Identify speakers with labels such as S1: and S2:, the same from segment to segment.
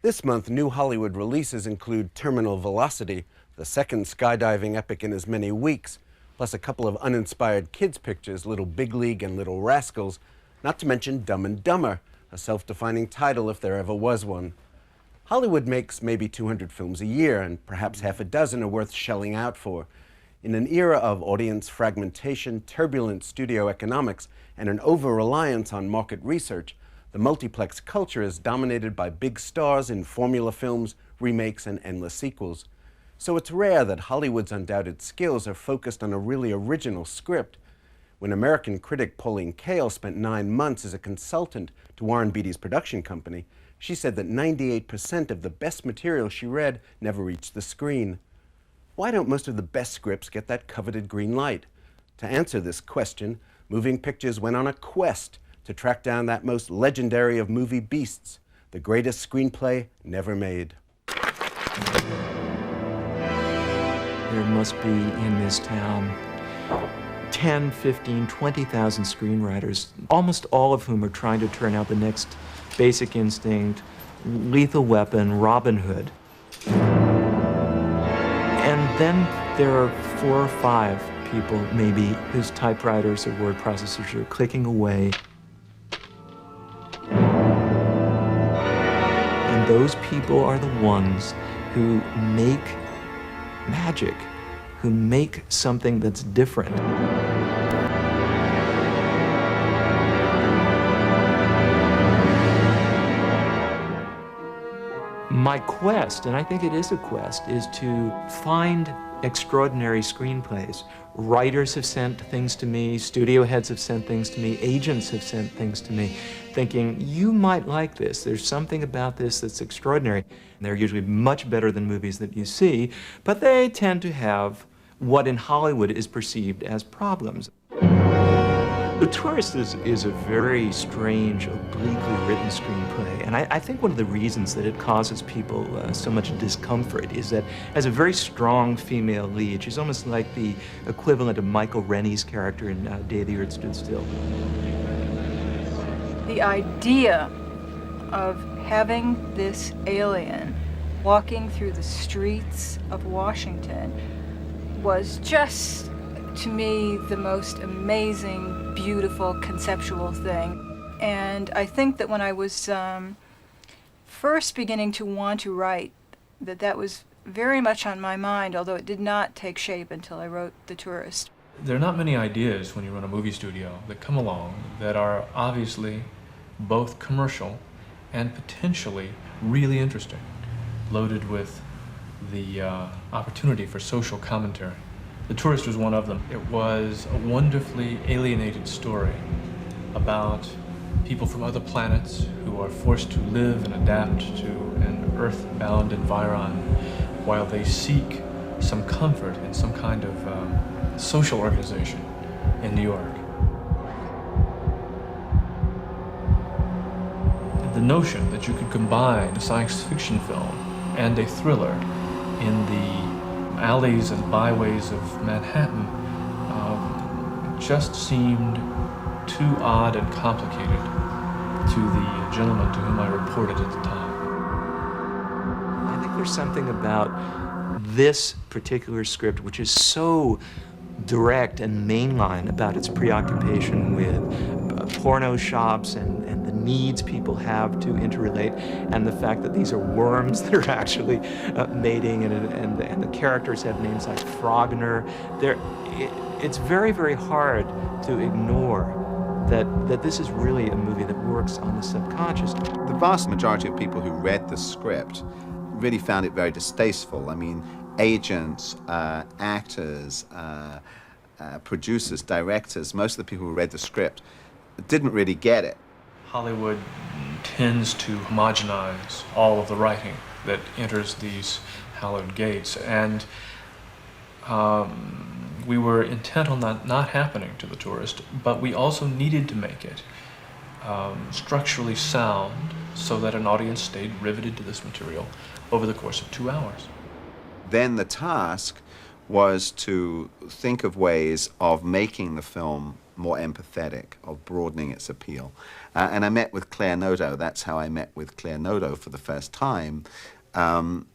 S1: This month, new Hollywood releases include Terminal Velocity, the second skydiving epic in as many weeks, plus a couple of uninspired kids' pictures, Little Big League and Little Rascals, not to mention Dumb and Dumber, a self-defining title if there ever was one. Hollywood makes maybe 200 films a year, and perhaps half a dozen are worth shelling out for. In an era of audience fragmentation, turbulent studio economics, and an over-reliance on market research, the multiplex culture is dominated by big stars in formula films, remakes, and endless sequels. So it's rare that Hollywood's undoubted skills are focused on a really original script. When American critic Pauline Kael spent 9 months as a consultant to Warren Beatty's production company, she said that 98% of the best material she read never reached the screen. Why don't most of the best scripts get that coveted green light? To answer this question, Moving Pictures went on a quest to track down that most legendary of movie beasts, the greatest screenplay never made.
S2: There must be in this town 10, 15, 20,000 screenwriters, almost all of whom are trying to turn out the next Basic Instinct, Lethal Weapon, Robin Hood. And then there are 4 or 5 people, maybe, whose typewriters or word processors are clicking away. And those people are the ones who make magic, who make something that's different. My quest, and I think it is a quest, is to find extraordinary screenplays. Writers have sent things to me, studio heads have sent things to me, agents have sent things to me, thinking, you might like this. There's something about this that's extraordinary. They're usually much better than movies that you see, but they tend to have what in Hollywood is perceived as problems. The Tourist is a very strange, obliquely written screenplay, and I think one of the reasons that it causes people so much discomfort is that it has a very strong female lead. She's almost like the equivalent of Michael Rennie's character in Day the Earth Stood Still.
S3: The idea of having this alien walking through the streets of Washington was just, to me, the most amazing, beautiful, conceptual thing. And I think that when I was first beginning to want to write, that was very much on my mind, although it did not take shape until I wrote The Tourist.
S4: There are not many ideas when you run a movie studio that come along that are obviously both commercial and potentially really interesting, loaded with the opportunity for social commentary. The Tourist was one of them. It was a wonderfully alienated story about people from other planets who are forced to live and adapt to an earth-bound environ while they seek some comfort in some kind of social organization in New York. The notion that you could combine a science fiction film and a thriller in the alleys and byways of Manhattan just seemed too odd and complicated to the gentleman to whom I reported at the time.
S2: I think there's something about this particular script which is so direct and mainline about its preoccupation with porno shops and the needs people have to interrelate, and the fact that these are worms that are actually mating, and the characters have names like Frogner. It's very, very hard to ignore that this is really a movie that works on the subconscious.
S5: The vast majority of people who read the script really found it very distasteful. I mean, agents, actors, producers, directors, most of the people who read the script didn't really get it.
S4: Hollywood tends to homogenize all of the writing that enters these hallowed gates, and we were intent on that not happening to The Tourist, but we also needed to make it structurally sound so that an audience stayed riveted to this material over the course of 2 hours.
S5: Then the task was to think of ways of making the film more empathetic, of broadening its appeal. And I met with Clair Noto. That's how I met with Clair Noto for the first time. And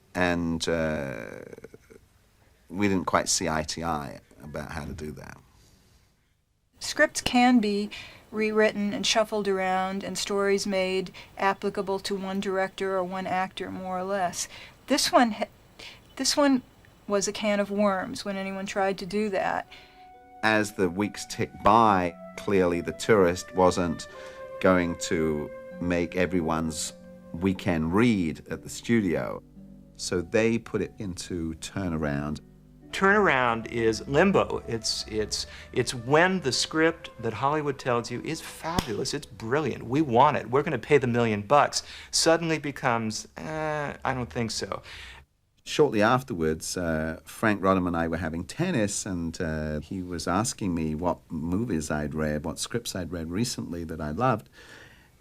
S5: we didn't quite see eye to eye about how to do that.
S3: Scripts can be rewritten and shuffled around and stories made applicable to one director or one actor, more or less. This one was a can of worms when anyone tried to do that.
S5: As the weeks ticked by, clearly The Tourist wasn't going to make everyone's weekend read at the studio. So they put it into Turnaround.
S2: Turnaround is limbo. It's when the script that Hollywood tells you is fabulous, it's brilliant, we want it, we're going to pay the $1 million, suddenly becomes, I don't think so.
S5: Shortly afterwards, Frank Rodham and I were having tennis, and he was asking me what movies I'd read, what scripts I'd read recently that I loved.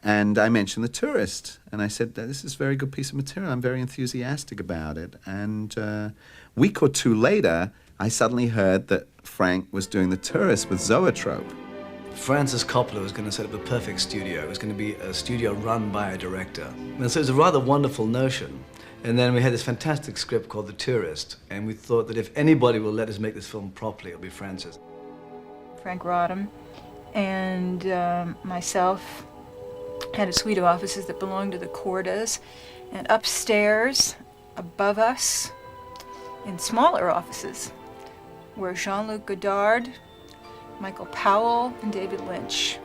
S5: And I mentioned The Tourist, and I said, this is a very good piece of material. I'm very enthusiastic about it. And a week or two later, I suddenly heard that Frank was doing The Tourist with Zoetrope.
S6: Francis Coppola was going to set up a perfect studio. It was going to be a studio run by a director. And so it was a rather wonderful notion. And then we had this fantastic script called The Tourist, and we thought that if anybody will let us make this film properly, it'll be Francis.
S3: Frank Rodham and myself had a suite of offices that belonged to the Cordas, and upstairs, above us, in smaller offices, were Jean-Luc Godard, Michael Powell, and David Lynch.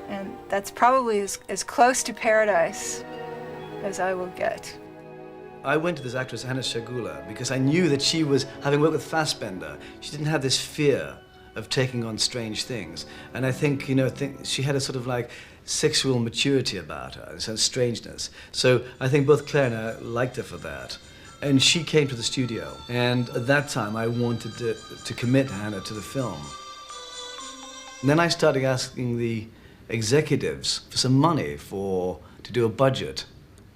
S3: And that's probably as close to paradise as I will get.
S6: I went to this actress, Anna Shagula, because I knew that she was, having worked with Fassbender, she didn't have this fear of taking on strange things. And I think, she had a sort of like sexual maturity about her, this strangeness. So I think both Claire and I liked her for that. And she came to the studio. And at that time, I wanted to commit Hannah to the film. And then I started asking the executives for some money to do a budget,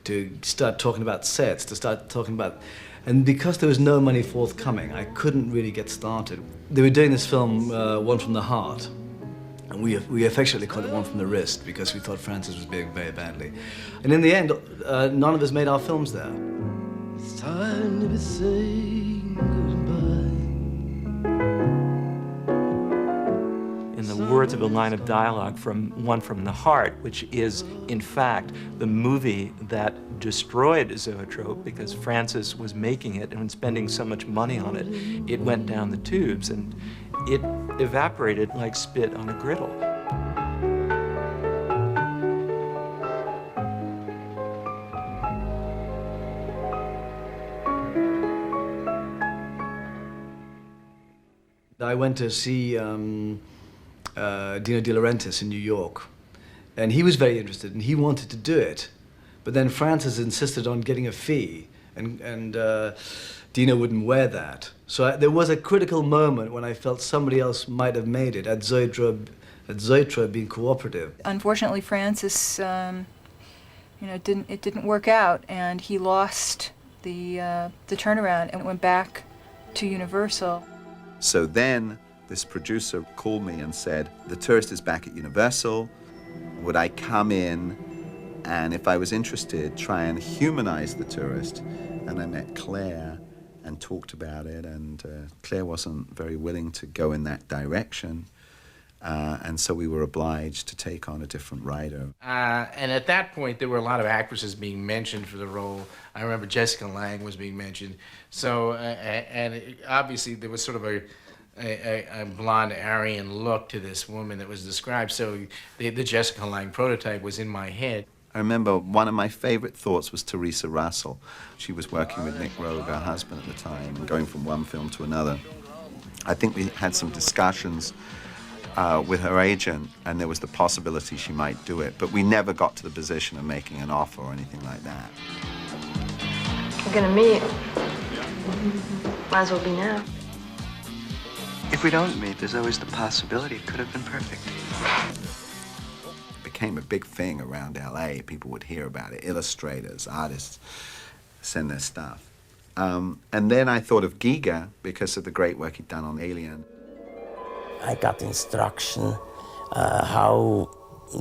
S6: to start talking about sets, to start talking about... And because there was no money forthcoming, I couldn't really get started. They were doing this film, One from the Heart, and we affectionately called it One from the Wrist because we thought Francis was behaving very badly. And in the end, none of us made our films there.
S7: It's time to be saying goodbye.
S2: In the words of a line of dialogue from One from the Heart, which is, in fact, the movie that destroyed Zoetrope because Francis was making it and spending so much money on it, it went down the tubes and it evaporated like spit on a griddle.
S6: I went to see Dino De Laurentiis in New York, and he was very interested, and he wanted to do it. But then Francis insisted on getting a fee, and Dino wouldn't wear that. So there was a critical moment when I felt somebody else might have made it, at Zoetrope being cooperative.
S3: Unfortunately, Francis, it didn't work out, and he lost the turnaround and went back to Universal.
S5: So then this producer called me and said, The Tourist is back at Universal. Would I come in and, if I was interested, try and humanize The Tourist? And I met Claire and talked about it, and Claire wasn't very willing to go in that direction. And so we were obliged to take on a different writer.
S8: And at that point, there were a lot of actresses being mentioned for the role. I remember Jessica Lange was being mentioned. So, obviously there was sort of a blonde Aryan look to this woman that was described. So the Jessica Lange prototype was in my head.
S5: I remember one of my favorite thoughts was Teresa Russell. She was working with Nick Rogue, her husband at the time, going from one film to another. I think we had some discussions with her agent, and there was the possibility she might do it, but we never got to the position of making an offer or anything like that.
S9: We're gonna meet. Might as well be now.
S10: If we don't meet, there's always the possibility it could have been perfect.
S5: It became a big thing around LA. People would hear about it. Illustrators, artists send their stuff. And then I thought of Giger because of the great work he'd done on Alien.
S11: I got instruction how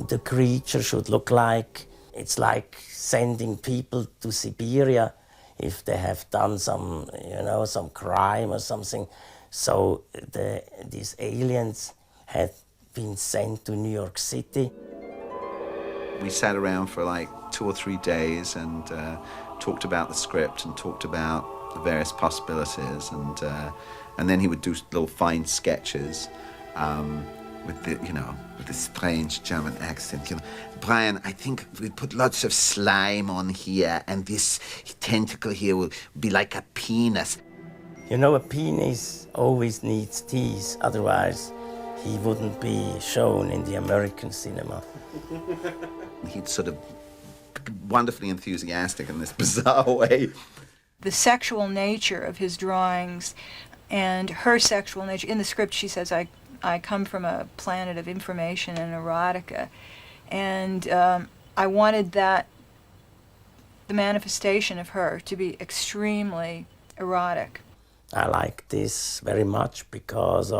S11: the creature should look like. It's like sending people to Siberia if they have done some, some crime or something. So these aliens had been sent to New York City.
S5: We sat around for like 2 or 3 days and talked about the script and talked about the various possibilities, and then he would do little fine sketches with the strange German accent. Brian, I think we put lots of slime on here, and this tentacle here will be like a penis.
S11: A penis always needs teeth, otherwise he wouldn't be shown in the American cinema.
S5: He'd sort of wonderfully enthusiastic in this bizarre way.
S3: The sexual nature of his drawings and her sexual nature. In the script she says, I come from a planet of information and erotica. And I wanted the manifestation of her to be extremely erotic.
S11: I like this very much because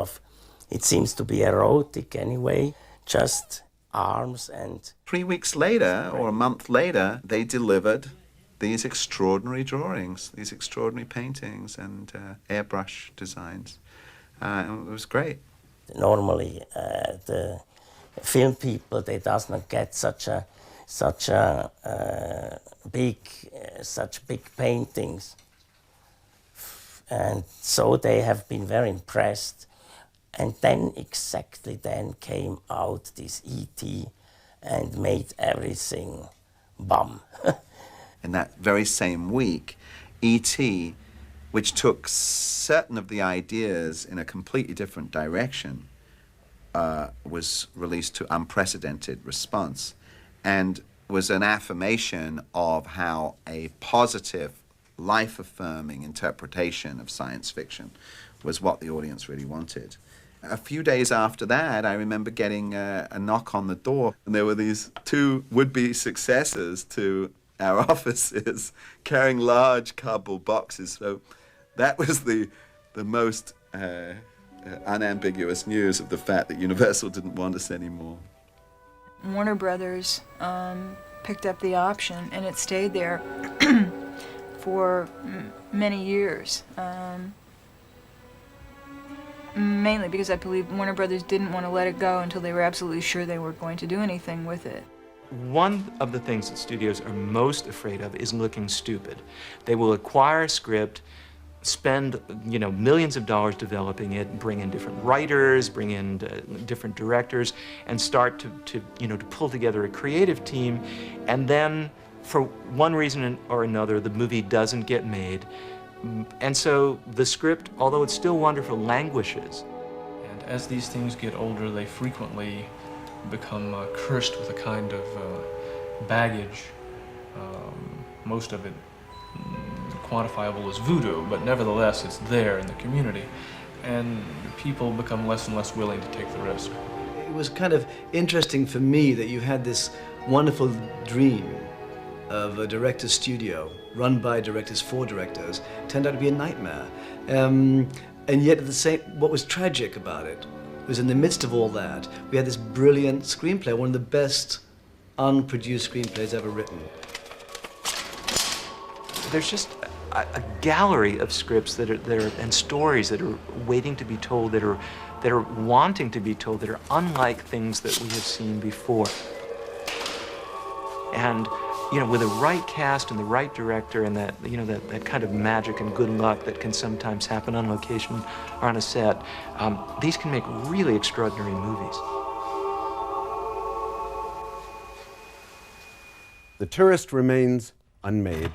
S11: it seems to be erotic anyway, just arms and...
S5: 3 weeks later, or a month later, they delivered these extraordinary drawings, these extraordinary paintings and airbrush designs. It was great.
S11: Normally, the film people, they does not get such big paintings. And so they have been very impressed. And then came out this E.T. and made everything bum.
S5: In that very same week, E.T., which took certain of the ideas in a completely different direction, was released to unprecedented response and was an affirmation of how a positive, life-affirming interpretation of science fiction was what the audience really wanted. A few days after that, I remember getting a knock on the door, and there were these 2 would-be successors to our offices carrying large cardboard boxes. So that was the most unambiguous news of the fact that Universal didn't want us anymore.
S3: Warner Brothers picked up the option, and it stayed there for many years. Mainly because I believe Warner Brothers didn't want to let it go until they were absolutely sure they were going to do anything with it.
S2: One of the things that studios are most afraid of is looking stupid. They will acquire a script, spend millions of dollars developing it, bring in different writers, bring in different directors, and start to pull together a creative team, and then for one reason or another the movie doesn't get made. And so the script, although it's still wonderful, languishes.
S4: And as these things get older, they frequently become cursed with a kind of baggage, most of it quantifiable as voodoo, but nevertheless it's there in the community, and people become less and less willing to take the risk.
S6: It was kind of interesting for me that you had this wonderful dream of a director's studio run by directors for directors. It turned out to be a nightmare. And yet what was tragic about it was in the midst of all that, we had this brilliant screenplay, one of the best unproduced screenplays ever written.
S2: There's just a gallery of scripts that are and stories that are waiting to be told, that are wanting to be told, that are unlike things that we have seen before. And with the right cast and the right director and that kind of magic and good luck that can sometimes happen on location or on a set, these can make really extraordinary movies.
S1: The Tourist remains unmade.